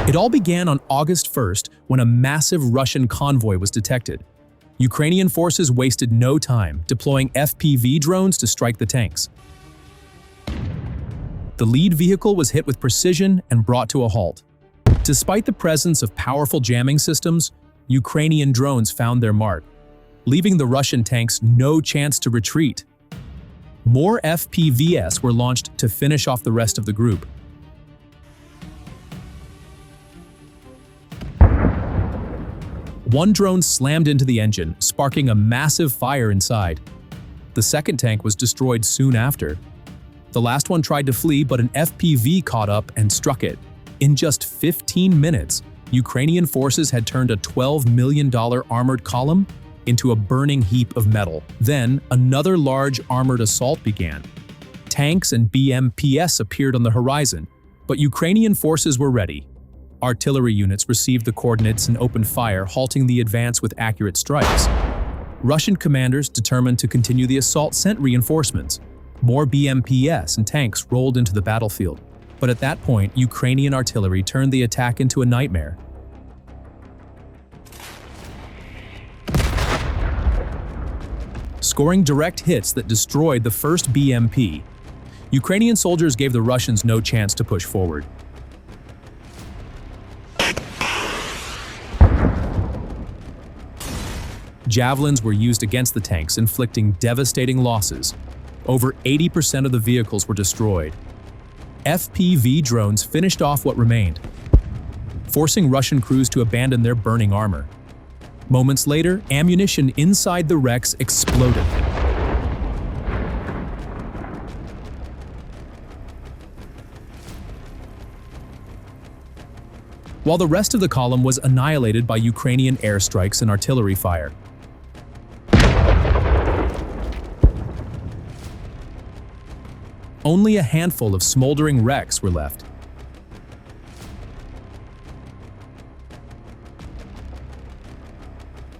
It all began on August 1st when a massive Russian convoy was detected. Ukrainian forces wasted no time, deploying FPV drones to strike the tanks. The lead vehicle was hit with precision and brought to a halt. Despite the presence of powerful jamming systems, Ukrainian drones found their mark, leaving the Russian tanks no chance to retreat. More FPVs were launched to finish off the rest of the group. One drone slammed into the engine, sparking a massive fire inside. The second tank was destroyed soon after. The last one tried to flee, but an FPV caught up and struck it. In just 15 minutes, Ukrainian forces had turned a $12 million armored column into a burning heap of metal. Then, another large armored assault began. Tanks and BMPs appeared on the horizon, but Ukrainian forces were ready. Artillery units received the coordinates and opened fire, halting the advance with accurate strikes. Russian commanders, determined to continue the assault, sent reinforcements. More BMPs and tanks rolled into the battlefield. But at that point, Ukrainian artillery turned the attack into a nightmare. Scoring direct hits that destroyed the first BMP, Ukrainian soldiers gave the Russians no chance to push forward. Javelins were used against the tanks, inflicting devastating losses. Over 80% of the vehicles were destroyed. FPV drones finished off what remained, forcing Russian crews to abandon their burning armor. Moments later, ammunition inside the wrecks exploded. While the rest of the column was annihilated by Ukrainian airstrikes and artillery fire. Only a handful of smoldering wrecks were left.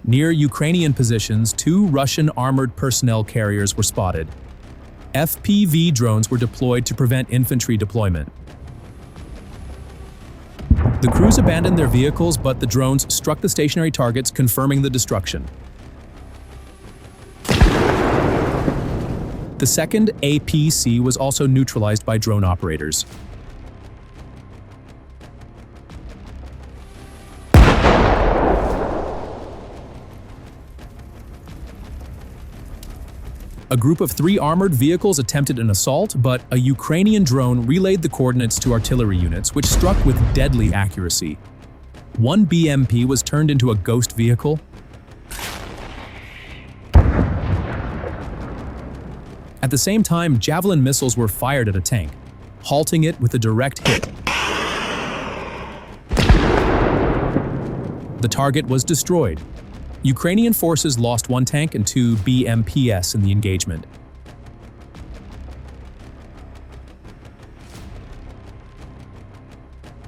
Near Ukrainian positions, 2 Russian armored personnel carriers were spotted. FPV drones were deployed to prevent infantry deployment. The crews abandoned their vehicles, but the drones struck the stationary targets, confirming the destruction. The second APC was also neutralized by drone operators. A group of 3 armored vehicles attempted an assault, but a Ukrainian drone relayed the coordinates to artillery units, which struck with deadly accuracy. One BMP was turned into a ghost vehicle. At the same time, Javelin missiles were fired at a tank, halting it with a direct hit. The target was destroyed. Ukrainian forces lost 1 tank and 2 BMPs in the engagement.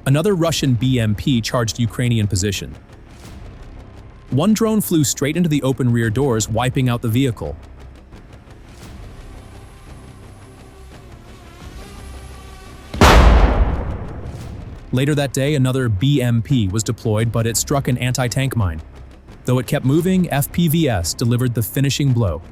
Another Russian BMP charged Ukrainian position. One drone flew straight into the open rear doors, wiping out the vehicle. Later that day, another BMP was deployed, but it struck an anti-tank mine. Though it kept moving, FPVs delivered the finishing blow.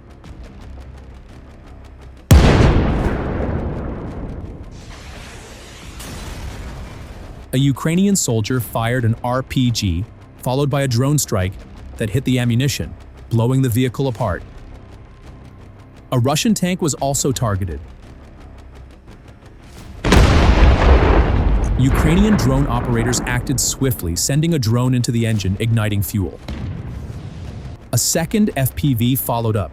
A Ukrainian soldier fired an RPG, followed by a drone strike that hit the ammunition, blowing the vehicle apart. A Russian tank was also targeted. Ukrainian drone operators acted swiftly, sending a drone into the engine, igniting fuel. A second FPV followed up.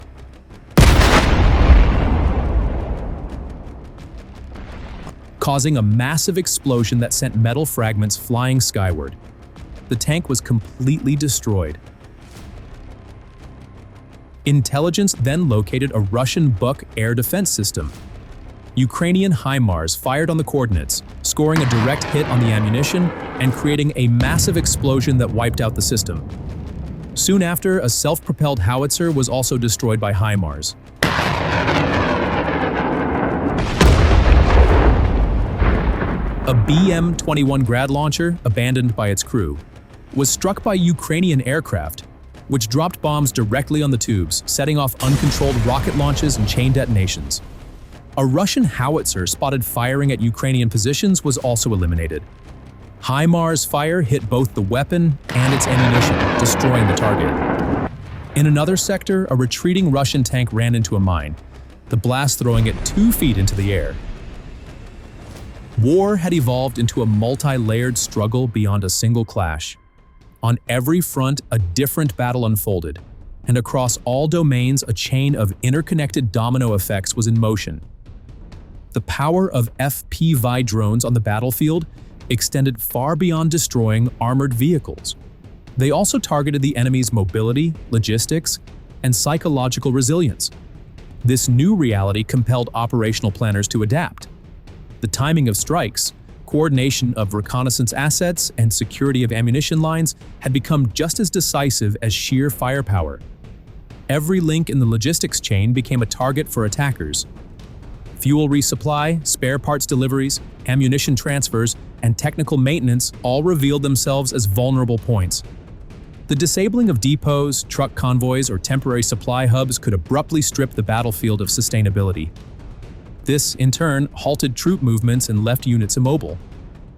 Causing a massive explosion that sent metal fragments flying skyward. The tank was completely destroyed. Intelligence then located a Russian Buk air defense system. Ukrainian HIMARS fired on the coordinates, scoring a direct hit on the ammunition and creating a massive explosion that wiped out the system. Soon after, a self-propelled howitzer was also destroyed by HIMARS. A BM-21 Grad launcher, abandoned by its crew, was struck by Ukrainian aircraft, which dropped bombs directly on the tubes, setting off uncontrolled rocket launches and chain detonations. A Russian howitzer spotted firing at Ukrainian positions was also eliminated. HIMARS fire hit both the weapon and its ammunition, destroying the target. In another sector, a retreating Russian tank ran into a mine, the blast throwing it 2 feet into the air. War had evolved into a multi-layered struggle beyond a single clash. On every front, a different battle unfolded, and across all domains, a chain of interconnected domino effects was in motion. The power of FPV drones on the battlefield extended far beyond destroying armored vehicles. They also targeted the enemy's mobility, logistics, and psychological resilience. This new reality compelled operational planners to adapt. The timing of strikes, coordination of reconnaissance assets, and security of ammunition lines had become just as decisive as sheer firepower. Every link in the logistics chain became a target for attackers. Fuel resupply, spare parts deliveries, ammunition transfers, and technical maintenance all revealed themselves as vulnerable points. The disabling of depots, truck convoys, or temporary supply hubs could abruptly strip the battlefield of sustainability. This, in turn, halted troop movements and left units immobile.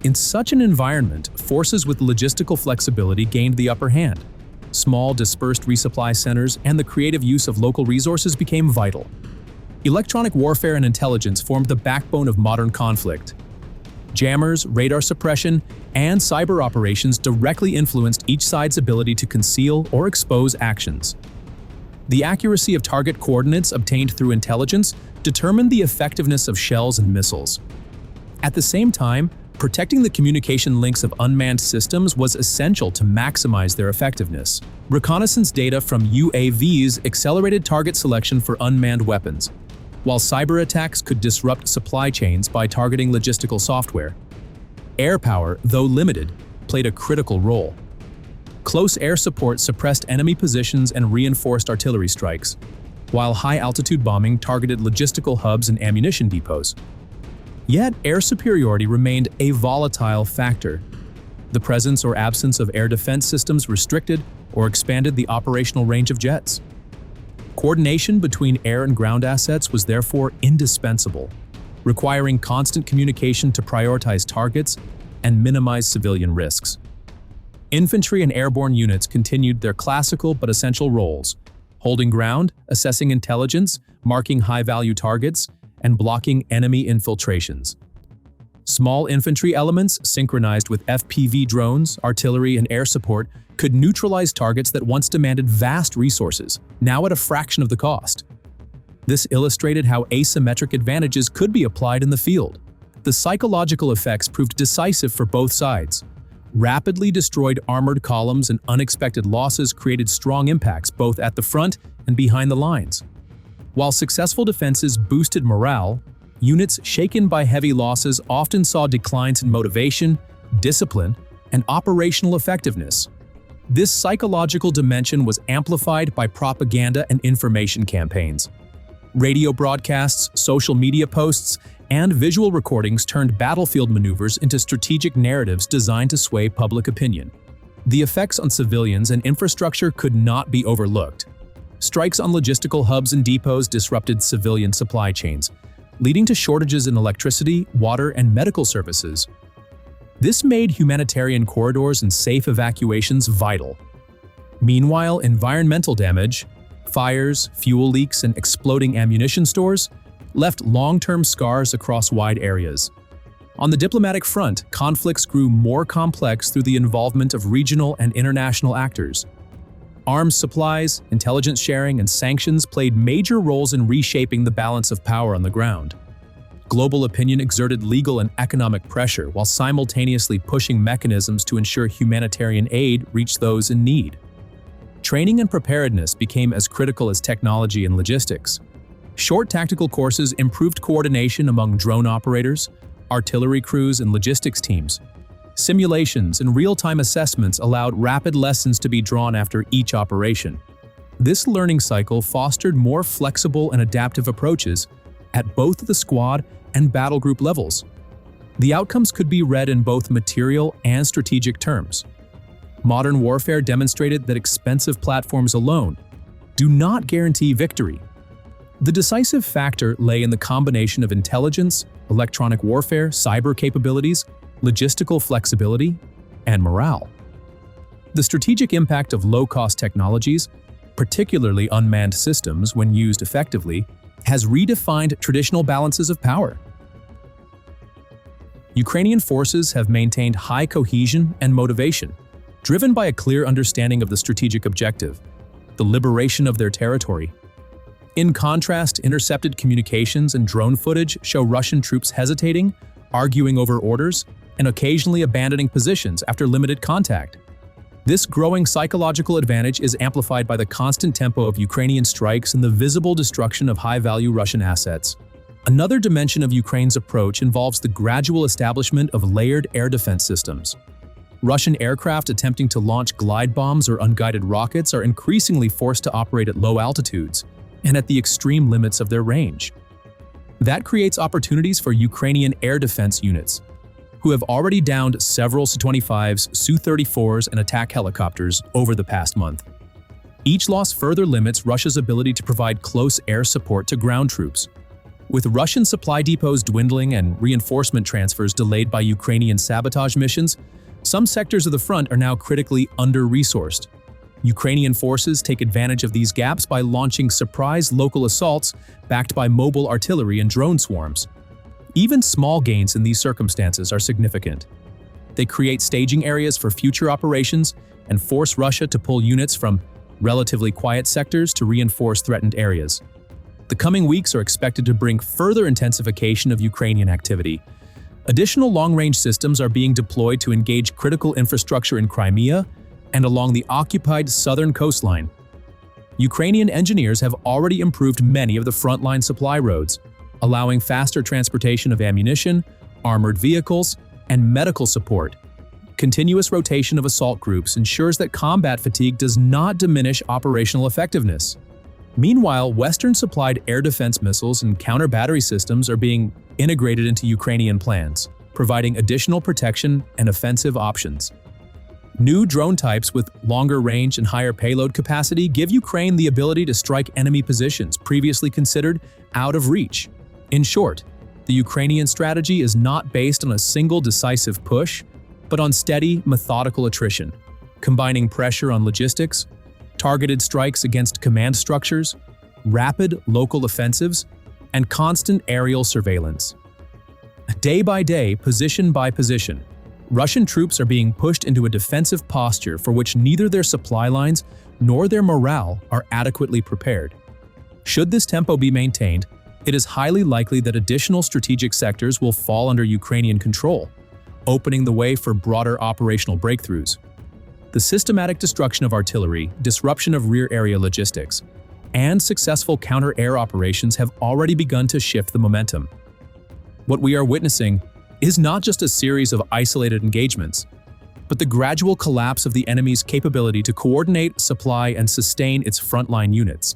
In such an environment, forces with logistical flexibility gained the upper hand. Small, dispersed resupply centers and the creative use of local resources became vital. Electronic warfare and intelligence formed the backbone of modern conflict. Jammers, radar suppression, and cyber operations directly influenced each side's ability to conceal or expose actions. The accuracy of target coordinates obtained through intelligence determined the effectiveness of shells and missiles. At the same time, protecting the communication links of unmanned systems was essential to maximize their effectiveness. Reconnaissance data from UAVs accelerated target selection for unmanned weapons, while cyber attacks could disrupt supply chains by targeting logistical software. Air power, though limited, played a critical role. Close air support suppressed enemy positions and reinforced artillery strikes, while high-altitude bombing targeted logistical hubs and ammunition depots. Yet, air superiority remained a volatile factor. The presence or absence of air defense systems restricted or expanded the operational range of jets. Coordination between air and ground assets was therefore indispensable, requiring constant communication to prioritize targets and minimize civilian risks. Infantry and airborne units continued their classical but essential roles, holding ground, assessing intelligence, marking high-value targets, and blocking enemy infiltrations. Small infantry elements, synchronized with FPV drones, artillery, and air support, could neutralize targets that once demanded vast resources, now at a fraction of the cost. This illustrated how asymmetric advantages could be applied in the field. The psychological effects proved decisive for both sides. Rapidly destroyed armored columns and unexpected losses created strong impacts both at the front and behind the lines. While successful defenses boosted morale, units shaken by heavy losses often saw declines in motivation, discipline, and operational effectiveness. This psychological dimension was amplified by propaganda and information campaigns. Radio broadcasts, social media posts, and visual recordings turned battlefield maneuvers into strategic narratives designed to sway public opinion. The effects on civilians and infrastructure could not be overlooked. Strikes on logistical hubs and depots disrupted civilian supply chains, leading to shortages in electricity, water, and medical services. This made humanitarian corridors and safe evacuations vital. Meanwhile, environmental damage, fires, fuel leaks, and exploding ammunition stores left long-term scars across wide areas. On the diplomatic front, conflicts grew more complex through the involvement of regional and international actors. Arms supplies, intelligence sharing, and sanctions played major roles in reshaping the balance of power on the ground. Global opinion exerted legal and economic pressure while simultaneously pushing mechanisms to ensure humanitarian aid reached those in need. Training and preparedness became as critical as technology and logistics. Short tactical courses improved coordination among drone operators, artillery crews, and logistics teams. Simulations and real-time assessments allowed rapid lessons to be drawn after each operation. This learning cycle fostered more flexible and adaptive approaches at both the squad and battle group levels. The outcomes could be read in both material and strategic terms. Modern warfare demonstrated that expensive platforms alone do not guarantee victory. The decisive factor lay in the combination of intelligence, electronic warfare, cyber capabilities, logistical flexibility, and morale. The strategic impact of low-cost technologies, particularly unmanned systems when used effectively, has redefined traditional balances of power. Ukrainian forces have maintained high cohesion and motivation, driven by a clear understanding of the strategic objective, the liberation of their territory. In contrast, intercepted communications and drone footage show Russian troops hesitating, arguing over orders, and occasionally abandoning positions after limited contact. This growing psychological advantage is amplified by the constant tempo of Ukrainian strikes and the visible destruction of high-value Russian assets. Another dimension of Ukraine's approach involves the gradual establishment of layered air defense systems. Russian aircraft attempting to launch glide bombs or unguided rockets are increasingly forced to operate at low altitudes and at the extreme limits of their range. That creates opportunities for Ukrainian air defense units, who have already downed several Su-25s, Su-34s, and attack helicopters over the past month. Each loss further limits Russia's ability to provide close air support to ground troops. With Russian supply depots dwindling and reinforcement transfers delayed by Ukrainian sabotage missions, some sectors of the front are now critically under-resourced. Ukrainian forces take advantage of these gaps by launching surprise local assaults backed by mobile artillery and drone swarms. Even small gains in these circumstances are significant. They create staging areas for future operations and force Russia to pull units from relatively quiet sectors to reinforce threatened areas. The coming weeks are expected to bring further intensification of Ukrainian activity. Additional long-range systems are being deployed to engage critical infrastructure in Crimea and along the occupied southern coastline. Ukrainian engineers have already improved many of the frontline supply roads, allowing faster transportation of ammunition, armored vehicles, and medical support. Continuous rotation of assault groups ensures that combat fatigue does not diminish operational effectiveness. Meanwhile, Western-supplied air defense missiles and counter-battery systems are being integrated into Ukrainian plans, providing additional protection and offensive options. New drone types with longer range and higher payload capacity give Ukraine the ability to strike enemy positions previously considered out of reach. In short, the Ukrainian strategy is not based on a single decisive push, but on steady, methodical attrition, combining pressure on logistics, targeted strikes against command structures, rapid local offensives, and constant aerial surveillance. Day by day, position by position, Russian troops are being pushed into a defensive posture for which neither their supply lines nor their morale are adequately prepared. Should this tempo be maintained, it is highly likely that additional strategic sectors will fall under Ukrainian control, opening the way for broader operational breakthroughs. The systematic destruction of artillery, disruption of rear area logistics, and successful counter-air operations have already begun to shift the momentum. What we are witnessing is not just a series of isolated engagements, but the gradual collapse of the enemy's capability to coordinate, supply, and sustain its frontline units.